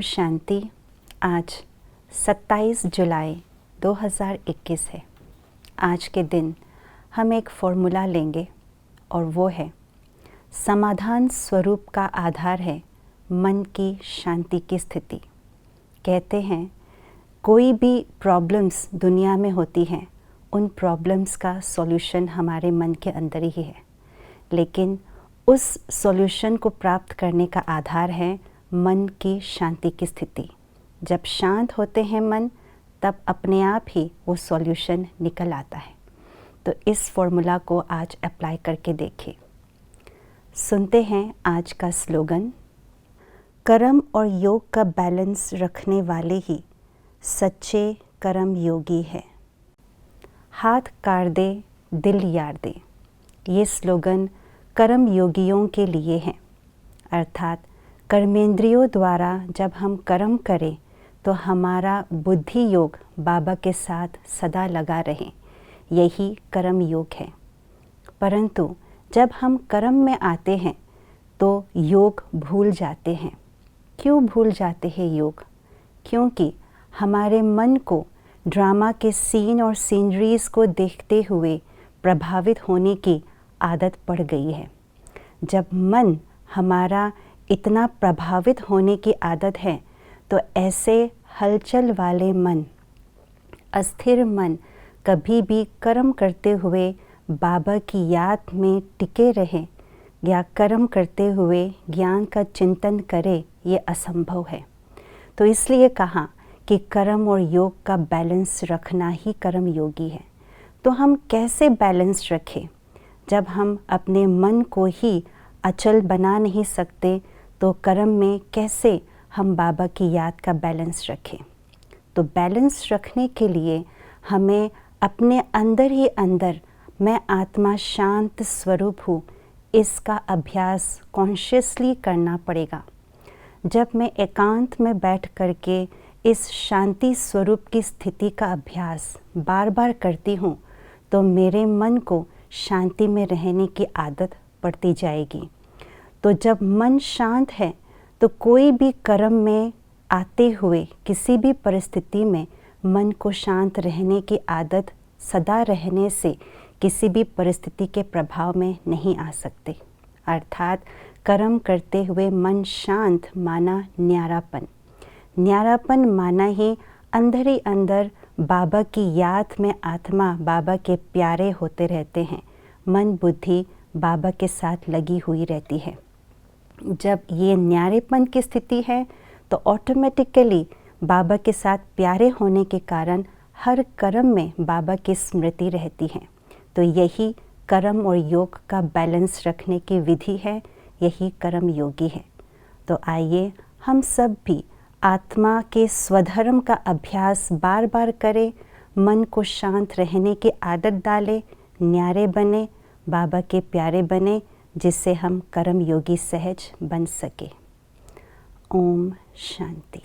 शांति। आज 27 जुलाई 2021 है। आज के दिन हम एक फॉर्मूला लेंगे और वो है समाधान स्वरूप का आधार है मन की शांति की स्थिति। कहते हैं कोई भी प्रॉब्लम्स दुनिया में होती हैं, उन प्रॉब्लम्स का सॉल्यूशन हमारे मन के अंदर ही है, लेकिन उस सॉल्यूशन को प्राप्त करने का आधार है मन की शांति की स्थिति। जब शांत होते हैं मन, तब अपने आप ही वो सॉल्यूशन निकल आता है। तो इस फॉर्मूला को आज अप्लाई करके देखें। सुनते हैं आज का स्लोगन। कर्म और योग का बैलेंस रखने वाले ही सच्चे कर्म योगी है। हाथ काट दे, दिल यार दे। ये स्लोगन कर्म योगियों के लिए है। अर्थात कर्मेंद्रियों द्वारा जब हम कर्म करें तो हमारा बुद्धि योग बाबा के साथ सदा लगा रहे, यही कर्म योग है। परंतु जब हम कर्म में आते हैं तो योग भूल जाते हैं। क्यों भूल जाते हैं योग? क्योंकि हमारे मन को ड्रामा के सीन और सीनरीज को देखते हुए प्रभावित होने की आदत पड़ गई है। जब मन हमारा इतना प्रभावित होने की आदत है तो ऐसे हलचल वाले मन, अस्थिर मन कभी भी कर्म करते हुए बाबा की याद में टिके रहे या कर्म करते हुए ज्ञान का चिंतन करे, ये असंभव है। तो इसलिए कहा कि कर्म और योग का बैलेंस रखना ही कर्म योगी है। तो हम कैसे बैलेंस रखें? जब हम अपने मन को ही अचल बना नहीं सकते तो कर्म में कैसे हम बाबा की याद का बैलेंस रखें? तो बैलेंस रखने के लिए हमें अपने अंदर ही अंदर मैं आत्मा शांत स्वरूप हूँ, इसका अभ्यास कॉन्शियसली करना पड़ेगा। जब मैं एकांत में बैठ करके इस शांति स्वरूप की स्थिति का अभ्यास बार बार करती हूँ तो मेरे मन को शांति में रहने की आदत पड़ती जाएगी। तो जब मन शांत है तो कोई भी कर्म में आते हुए किसी भी परिस्थिति में मन को शांत रहने की आदत सदा रहने से किसी भी परिस्थिति के प्रभाव में नहीं आ सकते। अर्थात कर्म करते हुए मन शांत माना न्यारापन। न्यारापन माना ही अंदर ही अंदर बाबा की याद में आत्मा बाबा के प्यारे होते रहते हैं। मन बुद्धि बाबा के साथ लगी हुई रहती है। जब ये न्यारेपन की स्थिति है तो ऑटोमेटिकली बाबा के साथ प्यारे होने के कारण हर कर्म में बाबा की स्मृति रहती है। तो यही कर्म और योग का बैलेंस रखने की विधि है, यही कर्म योगी है। तो आइए हम सब भी आत्मा के स्वधर्म का अभ्यास बार बार करें, मन को शांत रहने की आदत डालें, न्यारे बने, बाबा के प्यारे बने, जिससे हम कर्म योगी सहज बन सके। ओम शांति।